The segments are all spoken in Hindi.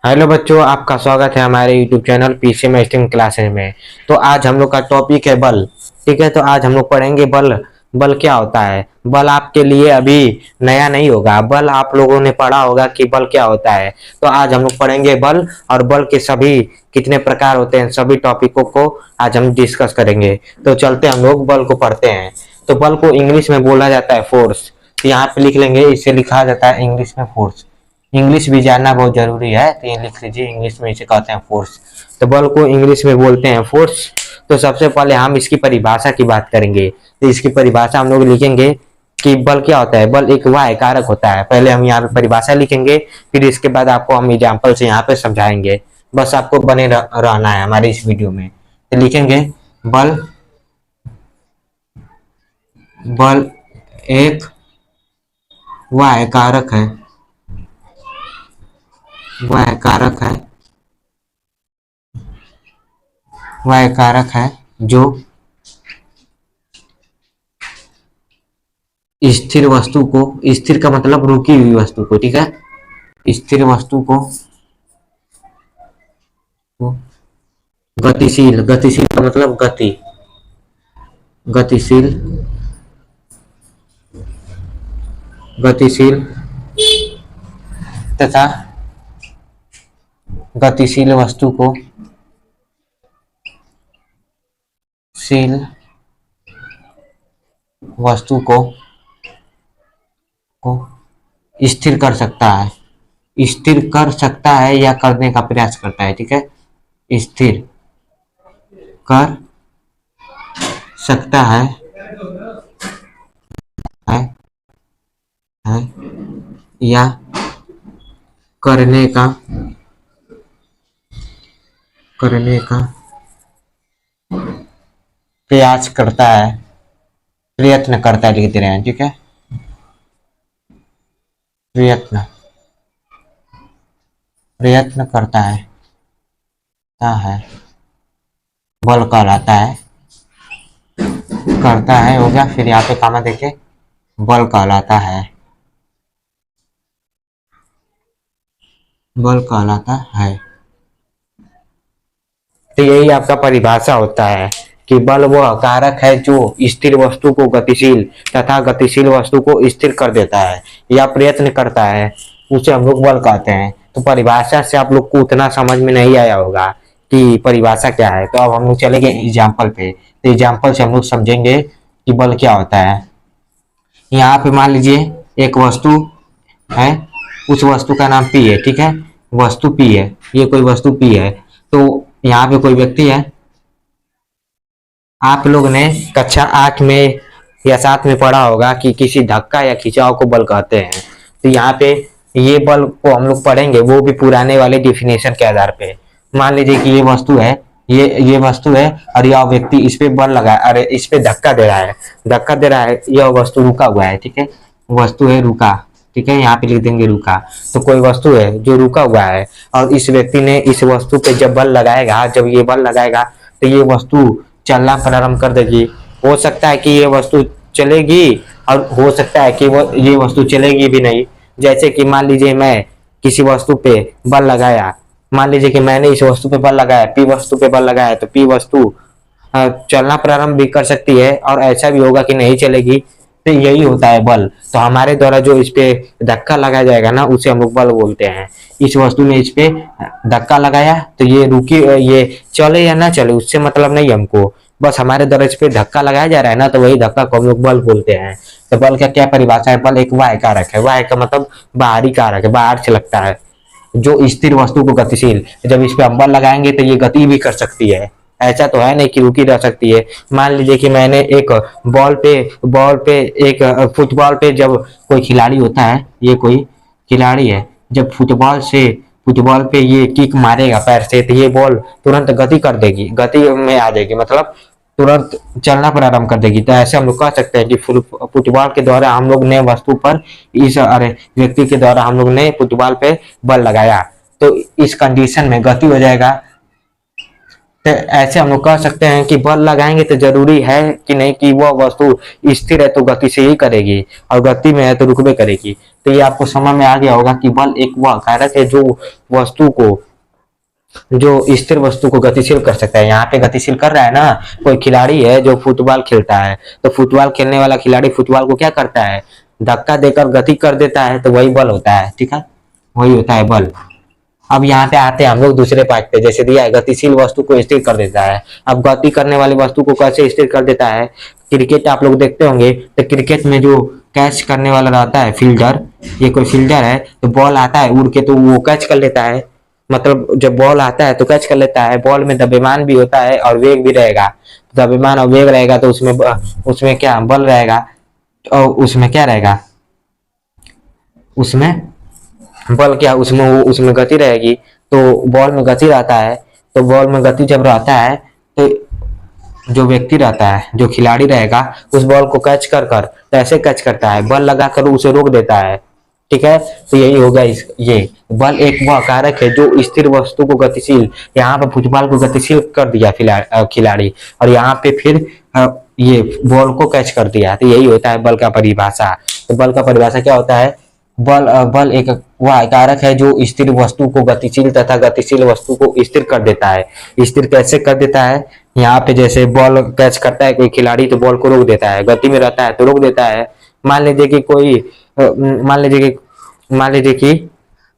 हेलो बच्चों, आपका स्वागत है हमारे यूट्यूब चैनल पीसी मैस्टिंग क्लासेस में। तो आज हम लोग का टॉपिक है बल। ठीक है, तो आज हम लोग पढ़ेंगे बल। बल क्या होता है। बल आपके लिए अभी नया नहीं होगा, बल आप लोगों ने पढ़ा होगा कि बल क्या होता है। तो आज हम लोग पढ़ेंगे बल और बल के सभी कितने प्रकार होते हैं, सभी टॉपिकों को आज हम डिस्कस करेंगे। तो चलते हम लोग बल को पढ़ते हैं। तो बल को इंग्लिश में बोला जाता है फोर्स। तो यहाँ पे लिख लेंगे, इसे लिखा जाता है इंग्लिश में फोर्स। इंग्लिश भी जानना बहुत जरूरी है, तो ये लिख लीजिए, इंग्लिश में इसे कहते हैं फोर्स। तो बल को इंग्लिश में बोलते हैं फोर्स। तो सबसे पहले हम इसकी परिभाषा की बात करेंगे। तो इसकी परिभाषा हम लोग लिखेंगे कि बल क्या होता है। बल एक वाह्य कारक होता है। पहले हम यहाँ पे परिभाषा लिखेंगे, फिर इसके बाद आपको हम एग्जाम्पल से यहाँ पे समझाएंगे। बस आपको बने रहना है हमारे इस वीडियो में। तो लिखेंगे बल, बल एक वाह्य कारक है, वाह्य कारक है, वाह्य कारक है जो स्थिर वस्तु को, स्थिर का मतलब रुकी हुई वस्तु को, ठीक है, स्थिर वस्तु को गतिशील, गतिशील का मतलब गति, गतिशील, गतिशील तथा गतिशील वस्तु को, शील वस्तु को स्थिर कर सकता है, स्थिर कर सकता है या करने का प्रयास करता है। ठीक है, स्थिर कर सकता है, है या करने का प्रयास करता है, प्रयत्न करता है, लिखते रहे। ठीक है, प्रयत्न, प्रयत्न करता है, बल कहलाता है, करता है हो गया। फिर यहाँ पे कामा देखे, बल कहलाता है, बल कहलाता है। तो यही आपका परिभाषा होता है कि बल वह कारक है जो स्थिर वस्तु को गतिशील तथा गतिशील वस्तु को स्थिर कर देता है या प्रयत्न करता है, उसे हम लोग बल कहते हैं। तो परिभाषा से आप लोग को उतना समझ में नहीं आया होगा कि परिभाषा क्या है। तो अब हम लोग चलेंगे एग्जाम्पल पे। तो एग्जाम्पल से हम लोग समझेंगे कि बल क्या होता है। यहाँ पे मान लीजिए एक वस्तु है, उस वस्तु का नाम पी है। ठीक है, वस्तु पी है, ये कोई वस्तु पी है। तो यहाँ पे कोई व्यक्ति है। आप लोग ने कक्षा 8 में या 7 में पढ़ा होगा कि किसी धक्का या खिंचाव को बल कहते हैं। तो यहाँ पे ये बल को हम लोग पढ़ेंगे, वो भी पुराने वाले डिफिनेशन के आधार पे। मान लीजिए कि ये वस्तु है, ये वस्तु है और यह व्यक्ति इस पे बल लगा, अरे इस पे धक्का दे रहा है, धक्का दे रहा है, यह वस्तु रुका हुआ है। ठीक है, वस्तु है रुका। ठीक है, यहाँ पे लिख देंगे रुका। तो कोई वस्तु है जो रुका हुआ है और इस व्यक्ति ने इस वस्तु पे जब बल लगाएगा, जब ये बल लगाएगा तो ये वस्तु चलना प्रारंभ कर देगी। हो सकता है कि ये वस्तु चलेगी और हो सकता है कि वो ये वस्तु चलेगी भी नहीं। जैसे कि मान लीजिए मैं किसी वस्तु पे बल लगाया, मान लीजिए कि मैंने इस वस्तु पे बल लगाया, पी वस्तु पे बल लगाया, तो पी वस्तु चलना प्रारंभ भी कर सकती है और ऐसा भी होगा कि नहीं चलेगी। तो यही होता है बल। तो हमारे द्वारा जो इस पे धक्का लगाया जाएगा ना, उसे हम लोग बल बोलते हैं। इस वस्तु ने इस पे धक्का लगाया तो ये रुकी, ये चले या ना चले उससे मतलब नहीं हमको, बस हमारे द्वारा इस पे धक्का लगाया जा रहा है ना, तो वही धक्का को हम लोग बल बोलते हैं। तो बल का क्या परिभाषा है। बल एक बाह्य कारक है। बाह्य का मतलब बाहरी कारक है, बाहर से लगता है, जो स्थिर वस्तु को गतिशील, जब इस पे हम बल लगाएंगे तो ये गति भी कर सकती है। ऐसा तो है नहीं कि रुकी रह सकती है। मान लीजिए कि मैंने एक बॉल पे एक फुटबॉल पे जब कोई खिलाड़ी होता है, ये कोई खिलाड़ी है, जब फुटबॉल पे ये किक मारेगा पैर से, तो ये बॉल तुरंत गति कर देगी, गति में आ जाएगी, मतलब तुरंत चलना प्रारंभ कर देगी। तो ऐसे हम लोग कह सकते हैं कि फुटबॉल के द्वारा हम लोग ने वस्तु पर, इस अरे व्यक्ति के द्वारा हम लोग ने फुटबॉल पे बल लगाया, तो इस कंडीशन में गति हो जाएगा, तो ऐसे हम लोग कह सकते हैं कि बल लगाएंगे तो जरूरी है कि नहीं कि वह वस्तु स्थिर है तो गति से ही करेगी, और गति में है तो रुकबे करेगी। तो ये आपको समझ में आ गया होगा कि बल एक वह कारक है जो वस्तु को जो स्थिर वस्तु को गतिशील कर सकता है। यहाँ पे गतिशील कर रहा है ना, कोई खिलाड़ी है जो फुटबॉल खेलता है, तो फुटबॉल खेलने वाला खिलाड़ी फुटबॉल को क्या करता है, धक्का देकर गति कर देता है, तो वही बल होता है। ठीक है, वही होता है बल। अब यहाँ पे आते हैं हम लोग दूसरे पार्ट पे, जैसे दिया है गतिशील वस्तु को स्थिर कर देता है। अब गति करने वाली वस्तु को कैसे स्थिर कर देता है, क्रिकेट आप लोग देखते होंगे, तो क्रिकेट में जो कैच करने वाला रहता है फील्डर, ये कोई फील्डर है, तो बॉल आता है उड़ के तो वो कैच कर लेता है। मतलब जब बॉल आता है तो कैच कर लेता है। बॉल में द्रव्यमान भी होता है और वेग भी रहेगा। द्रव्यमान और वेग रहेगा तो उसमें उसमें क्या बल रहेगा, और उसमें क्या रहेगा, उसमें बल क्या, उसमें वो उसमें गति रहेगी। तो बॉल में गति रहता है, तो बॉल में गति जब रहता है तो जो व्यक्ति रहता है, जो खिलाड़ी रहेगा, उस बॉल को कैच कर कर तो ऐसे कैच करता है, बल लगाकर उसे रोक देता है। ठीक है, तो यही होगा ये बल एक वह कारक है जो स्थिर वस्तु को गतिशील, यहाँ पे फुटबॉल को गतिशील कर दिया खिलाड़ी, और यहाँ पे फिर ये बॉल को कैच कर दिया। तो यही होता है बल का परिभाषा। तो बल का परिभाषा क्या होता है, बल एक वह कारक है जो स्थिर वस्तु को गतिशील तथा गतिशील वस्तु को स्थिर कर देता है। स्थिर कैसे कर देता है, यहाँ पे जैसे बॉल कैच करता है कोई खिलाड़ी तो बॉल को रोक देता है, गति में रहता है तो रोक देता है। मान लीजिए कि कोई मान लीजिए कि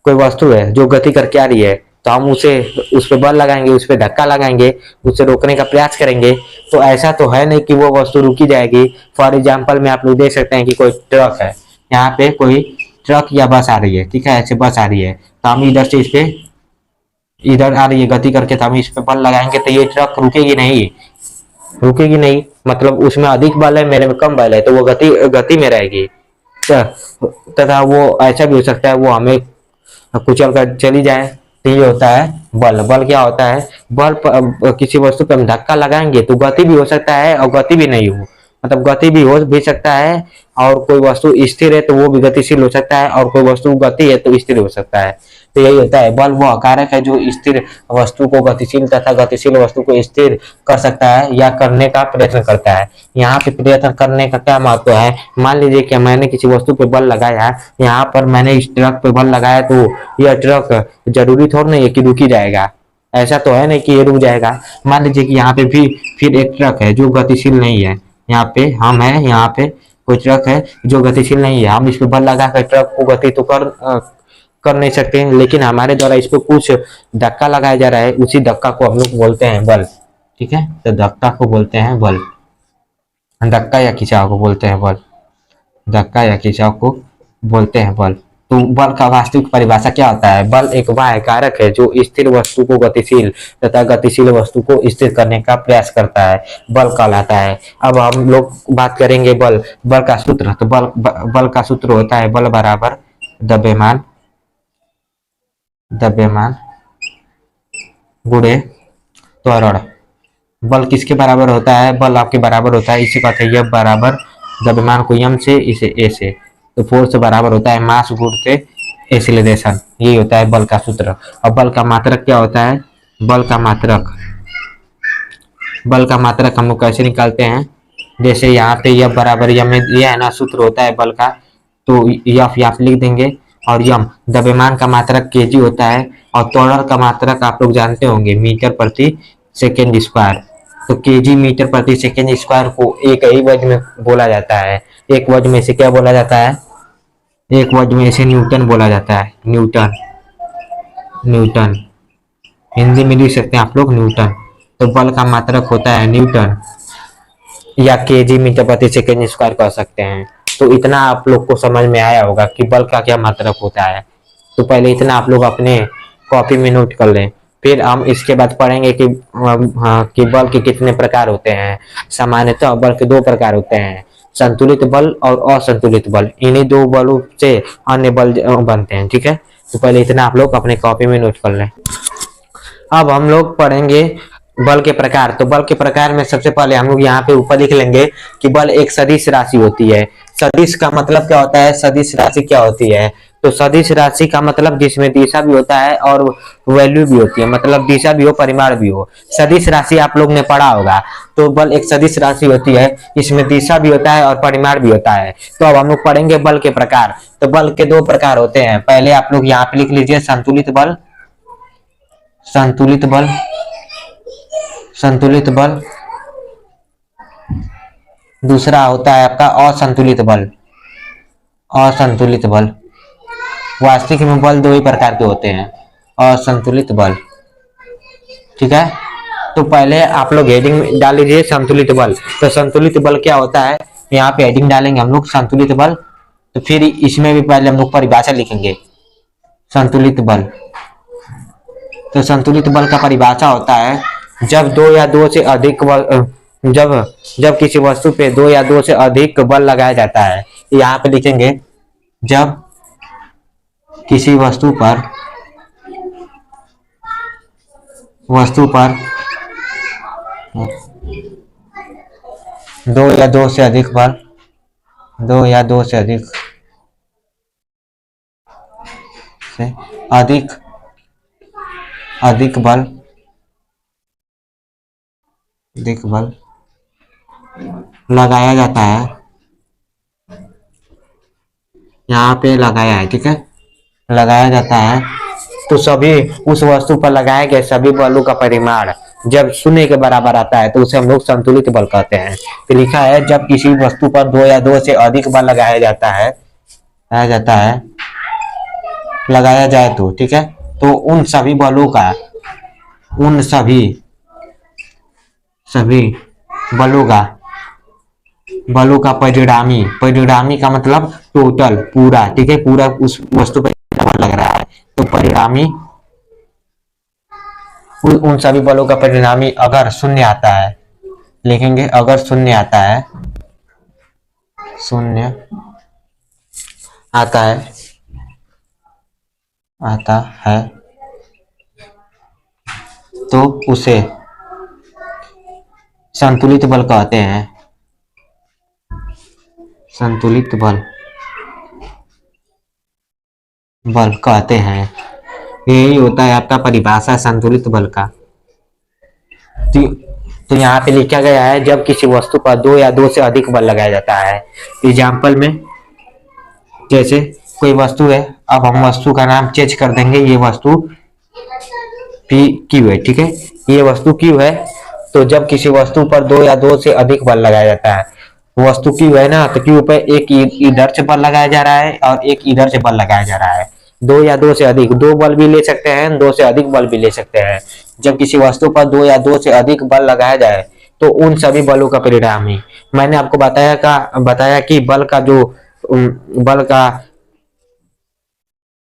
कोई वस्तु है जो गति करके आ रही है, तो हम उस पर बल लगाएंगे, उस पर धक्का लगाएंगे, उसे रोकने का प्रयास करेंगे, तो ऐसा तो है नहीं कि वो वस्तु रुकी जाएगी। फॉर एग्जाम्पल में आप लोग देख सकते हैं कि कोई ट्रक है, यहाँ पे कोई ट्रक या बस आ रही है, ठीक है, ऐसे बस आ रही है, तो हम इधर से इस पे, इधर आ रही है गति करके, तो हम इस पे बल लगाएंगे तो ये ट्रक रुकेगी नहीं, रुकेगी नहीं। मतलब उसमें अधिक बल है, मेरे में कम बल है, तो वो गति में रहेगी। तथा वो ऐसा भी हो सकता है वो हमें कुचल कर चली जाए। तो ये होता है बल। बल क्या होता है, किसी वस्तु पर हम धक्का लगाएंगे तो गति भी हो सकता है और गति भी नहीं हो, मतलब गति भी हो भी सकता है, और कोई वस्तु स्थिर है तो वो भी गतिशील हो सकता है, और कोई वस्तु गति है तो स्थिर हो सकता है। तो यही होता है बल वह कारक है जो स्थिर वस्तु को गतिशील तथा गतिशील वस्तु को स्थिर कर सकता है या करने का प्रयत्न करता है। यहाँ पे प्रयत्न करने का क्या महत्व है, मान लीजिए कि मैंने किसी वस्तु पे बल लगाया, यहाँ पर मैंने इस ट्रक पे बल लगाया, तो यह ट्रक जरूरी थोड़ा नहीं है कि रुक ही जाएगा, ऐसा तो है नहीं कि ये रुक जाएगा। मान लीजिए कि यहाँ पे भी फिर एक ट्रक है जो गतिशील नहीं है, यहाँ पे हम है, यहाँ पे कोई ट्रक है जो गतिशील नहीं है, हम इस पे बल लगा कर ट्रक को गति तो कर नहीं सकते हैं, लेकिन हमारे द्वारा इस पे कुछ धक्का लगाया जा रहा है, उसी धक्का को हम लोग बोलते हैं बल। ठीक है, तो धक्का को बोलते हैं बल, धक्का या खिंचाव को बोलते हैं बल, धक्का या खिंचाव को बोलते हैं बल। तो बल का वास्तविक परिभाषा क्या होता है, बल एक बाह्य कारक है जो स्थिर वस्तु को गतिशील तथा गतिशील वस्तु को स्थिर करने का प्रयास करता है, बल कहलाता है। अब हम लोग बात करेंगे बल का सूत्र। तो बल का सूत्र होता है बल बराबर द्रव्यमान गुणे त्वरण। बल किसके बराबर होता है, बल आपके बराबर होता है, इसे कहते हैं F बराबर द्रव्यमान को m से, इसे a से, तो फोर्स बराबर होता है मास गुणते एक्सीलरेशन। यही होता है बल का सूत्र। और बल का मात्रक क्या होता है, बल का मात्रक हम लोग कैसे निकालते हैं, जैसे यहाँ पे F बराबर यम यह है ना, सूत्र होता है बल का, तो F यहाँ लिख देंगे, और यम द्रव्यमान का मात्रक kg होता है, और त्वरण का मात्रक आप लोग जानते होंगे मीटर प्रति सेकेंड स्क्वायर। तो kg मीटर प्रति सेकेंड स्क्वायर को एक ही वर्ग में बोला जाता है, एक वर्ग में से क्या बोला जाता है, एक वर्ग में से न्यूटन बोला जाता है, न्यूटन हिंदी में लिख सकते हैं आप लोग न्यूटन। तो बल का मात्रक होता है न्यूटन, या kg मीटर प्रति सेकेंड स्क्वायर कह सकते हैं। तो इतना आप लोग को समझ में आया होगा कि बल का क्या मात्रक होता है। तो पहले इतना आप लोग अपने कॉपी में नोट कर लें, फिर हम इसके बाद पढ़ेंगे कि बल के कितने प्रकार होते हैं। सामान्यतः बल के दो प्रकार होते हैं, संतुलित बल और असंतुलित बल। इन्हीं दो बलों से अन्य बल बनते हैं। ठीक है, तो पहले इतना आप लोग अपने कॉपी में नोट कर लें। अब हम लोग पढ़ेंगे बल के प्रकार। तो बल के प्रकार में सबसे पहले हम लोग यहाँ पे ऊपर लिख लेंगे कि बल एक सदिश राशि होती है। सदिश का मतलब क्या होता है, सदिश राशि क्या होती है, तो सदिश राशि का मतलब जिसमें दिशा भी होता है और वैल्यू भी होती है, मतलब दिशा भी हो परिमाण भी हो। सदिश राशि आप लोग ने पढ़ा होगा। तो बल एक सदिश राशि होती है, इसमें दिशा भी होता है और परिमाण भी होता है। तो अब हम लोग पढ़ेंगे बल के प्रकार। तो बल के दो प्रकार होते हैं। पहले आप लोग यहाँ पे लिख लीजिए संतुलित बल, संतुलित बल, संतुलित बल। दूसरा होता है आपका असंतुलित बल, असंतुलित बल। वास्तविक में बल दो ही प्रकार के होते हैं, असंतुलित बल। ठीक है, तो पहले आप लोग हेडिंग डाल लीजिए संतुलित बल। तो संतुलित बल क्या होता है, यहाँ पे हेडिंग डालेंगे हम लोग संतुलित बल। तो फिर इसमें भी पहले हम लोग परिभाषा लिखेंगे संतुलित बल। तो संतुलित बल का परिभाषा होता है जब दो या दो से अधिक जब जब किसी वस्तु पे दो या दो से अधिक बल लगाया जाता है। यहाँ पे लिखेंगे जब किसी वस्तु पर दो या दो से अधिक बल, दो या दो से अधिक अधिक बल लगाया जाता है। यहाँ पे लगाया है, ठीक है, लगाया जाता है। तो सभी उस वस्तु पर लगाए गए सभी बलों का परिमाण जब शून्य के बराबर आता है तो उसे हम लोग संतुलित बल कहते हैं। तो लिखा है जब किसी वस्तु पर दो या दो से अधिक बल लगाया जाए तो, ठीक है, तो उन सभी बलों का, उन सभी बलों का परिणामी का मतलब टोटल पूरा, ठीक है, पूरा उस वस्तु पर बल लग रहा है। तो परिणामी उन सभी बलों का परिणामी अगर शून्य आता है, लिखेंगे अगर शून्य आता है, शून्य आता है तो उसे संतुलित बल कहते हैं, संतुलित बल कहते हैं। यही होता है आपका परिभाषा संतुलित बल का। तो यहाँ पे लिखा गया है जब किसी वस्तु पर दो या दो से अधिक बल लगाया जाता है। एग्जाम्पल में जैसे कोई वस्तु है, अब हम वस्तु का नाम चेंज कर देंगे, ये वस्तु पी क्यू है, ठीक है, ये वस्तु क्यू है। तो जब किसी वस्तु पर दो या दो से अधिक बल लगाया जाता है, वस्तु क्यू है ना, तो क्यू पे एक इधर से बल लगाया जा रहा है और एक इधर से बल लगाया जा रहा है। दो या दो से अधिक, दो बल भी ले सकते हैं, दो से अधिक बल भी ले सकते हैं। जब किसी वस्तु पर दो या दो से अधिक बल लगाया जाए तो उन सभी बलों का परिणाम ही, मैंने आपको बताया कि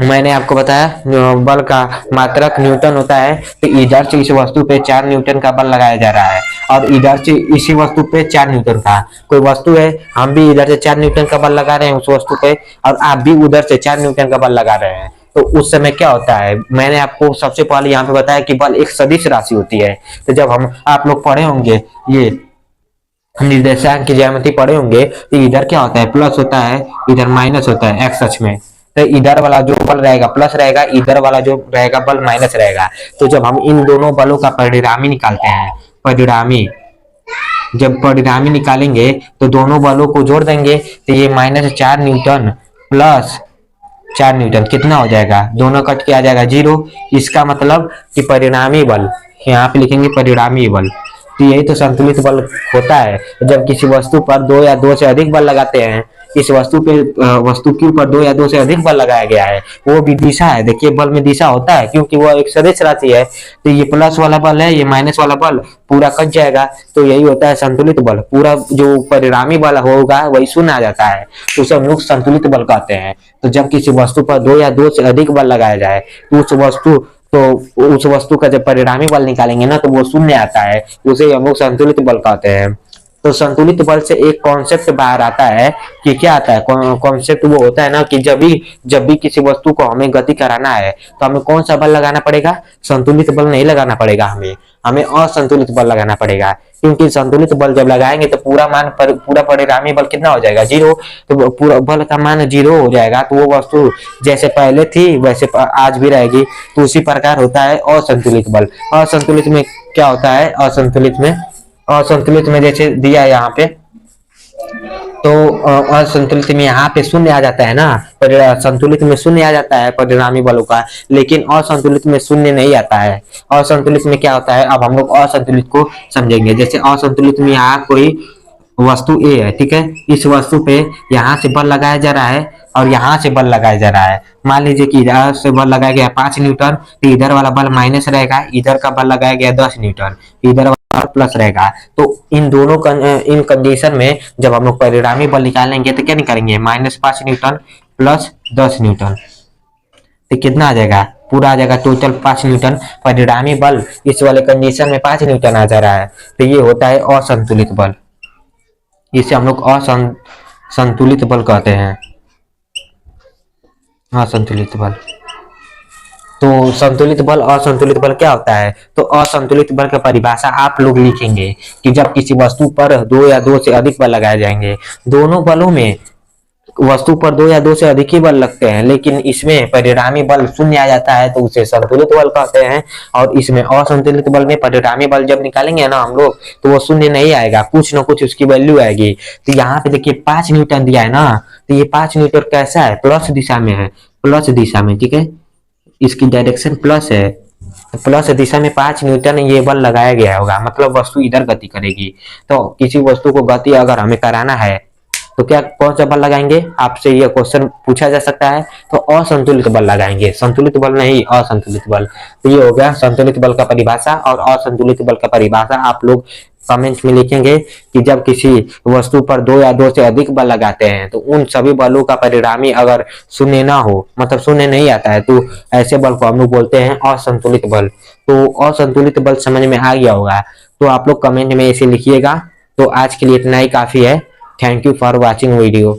मैंने आपको बताया बल का मात्रक न्यूटन होता है। तो इधर से इस वस्तु पे 4 न्यूटन का बल लगाया जा रहा है और इधर से इसी वस्तु पे 4 न्यूटन का, कोई वस्तु है, हम भी इधर से 4 न्यूटन का बल लगा रहे हैं उस वस्तु पे और आप भी उधर से 4 न्यूटन का बल लगा रहे हैं। तो उस समय क्या होता है, मैंने आपको सबसे पहले यहाँ पे बताया कि बल एक सदिश राशि होती है। तो जब आप लोग पढ़े होंगे ये निर्देशांक की ज्यामिति पढ़े होंगे, तो इधर क्या होता है, प्लस होता है, इधर माइनस होता है एक्स अक्ष में। तो इधर वाला जो बल रहेगा प्लस रहेगा, इधर वाला जो रहेगा बल माइनस रहेगा। तो जब हम इन दोनों बलों का परिणामी निकालते हैं, जब परिणामी निकालेंगे तो दोनों बलों को जोड़ देंगे, तो ये -4 न्यूटन प्लस 4 न्यूटन कितना हो जाएगा, दोनों कट के आ जाएगा 0। इसका मतलब कि परिणामी बल, यहाँ पे लिखेंगे परिणामी बल। तो यही तो संतुलित बल होता है। जब किसी वस्तु पर दो या दो से अधिक बल लगाते हैं, इस वस्तु के ऊपर दो या दो से अधिक बल लगाया गया है, वो भी दिशा है, देखिए बल में दिशा होता है क्योंकि वो एक सदिश राशि है। तो ये प्लस वाला बल है, ये माइनस वाला बल पूरा कट जाएगा। तो यही होता है संतुलित बल, पूरा जो परिणामी बल होगा वही शून्य आ जाता है, तो उसे हम लोग संतुलित बल कहते हैं। तो जब किसी वस्तु पर दो या दो से अधिक बल लगाया जाए तो उस वस्तु का जब परिणामी बल निकालेंगे ना, तो वो शून्य आता है, उसे हम लोग संतुलित बल कहते हैं। तो संतुलित बल से एक कॉन्सेप्ट बाहर आता है कि क्या आता है, कॉन्सेप्ट वो होता है ना कि जब भी किसी वस्तु को हमें गति कराना है तो हमें कौन सा बल लगाना पड़ेगा, संतुलित बल नहीं लगाना पड़ेगा, हमें असंतुलित बल लगाना पड़ेगा। क्योंकि संतुलित बल जब लगाएंगे तो पूरा परिणामी बल कितना हो जाएगा, 0। तो पूरा बल का मान 0 हो जाएगा, तो वो वस्तु जैसे पहले थी वैसे आज भी रहेगी। तो उसी प्रकार होता है असंतुलित बल। असंतुलित में क्या होता है, असंतुलित में जैसे दिया है यहाँ पे, तो असंतुलित में यहाँ पे शून्य आ जाता है ना, पर संतुलित में शून्य आ जाता है परिणामी बलों का, लेकिन असंतुलित में शून्य नहीं आता है। असंतुलित में क्या होता है, अब हम लोग असंतुलित को समझेंगे। जैसे असंतुलित में यहाँ कोई वस्तु ए है, ठीक है, इस वस्तु पे यहाँ से बल लगाया जा रहा है और यहाँ से बल लगाया जा रहा है। मान लीजिए कि इधर से बल लगाया गया 5 न्यूटन, तो इधर वाला बल माइनस रहेगा, इधर का बल लगाया गया 10 न्यूटन, इधर वाला प्लस रहेगा। तो इन कंडीशन में जब हम लोग परिणामी बल निकालेंगे तो क्या निकालेंगे, -5 न्यूटन प्लस 10 न्यूटन, तो कितना आ जाएगा, पूरा आ जाएगा टोटल 5 न्यूटन। परिणामी बल इस वाले कंडीशन में 5 न्यूटन आ जा रहा है, तो ये होता है असंतुलित बल। इसे हम लोग असंतुलित बल कहते हैं, असंतुलित बल। तो संतुलित बल असंतुलित बल क्या होता है, तो असंतुलित बल का परिभाषा आप लोग लिखेंगे कि जब किसी वस्तु पर 2 या 2 से अधिक बल लगाए जाएंगे, दोनों बलों में वस्तु पर 2 या 2 से अधिक ही बल लगते हैं, लेकिन इसमें परिणामी बल शून्य आ जाता है तो उसे संतुलित बल कहते हैं। और इसमें असंतुलित बल में परिणामी बल जब निकालेंगे ना हम लोग, तो वो शून्य नहीं आएगा, कुछ ना कुछ उसकी वैल्यू आएगी। तो यहाँ पे देखिए 5 न्यूटन दिया है ना, तो ये 5 न्यूटन कैसा है, प्लस दिशा में है, प्लस दिशा में, ठीक है, इसकी डायरेक्शन प्लस है, तो प्लस दिशा में 5 न्यूटन ये बल लगाया गया होगा, मतलब वस्तु इधर गति करेगी। तो किसी वस्तु को गति अगर हमें कराना है तो क्या कौन सा बल लगाएंगे, आपसे ये क्वेश्चन पूछा जा सकता है, तो असंतुलित बल लगाएंगे, संतुलित बल नहीं, असंतुलित बल। तो ये हो गया संतुलित बल का परिभाषा और असंतुलित बल का परिभाषा। आप लोग कमेंट में लिखेंगे कि जब किसी वस्तु पर 2 या 2 से अधिक बल लगाते हैं तो उन सभी बलों का परिणामी अगर शून्य ना हो, मतलब शून्य नहीं आता है, तो ऐसे बल को हम लोग बोलते हैं असंतुलित बल। तो असंतुलित बल समझ में आ गया होगा, तो आप लोग कमेंट में इसे लिखिएगा। तो आज के लिए इतना ही काफी है। Thank you for watching video.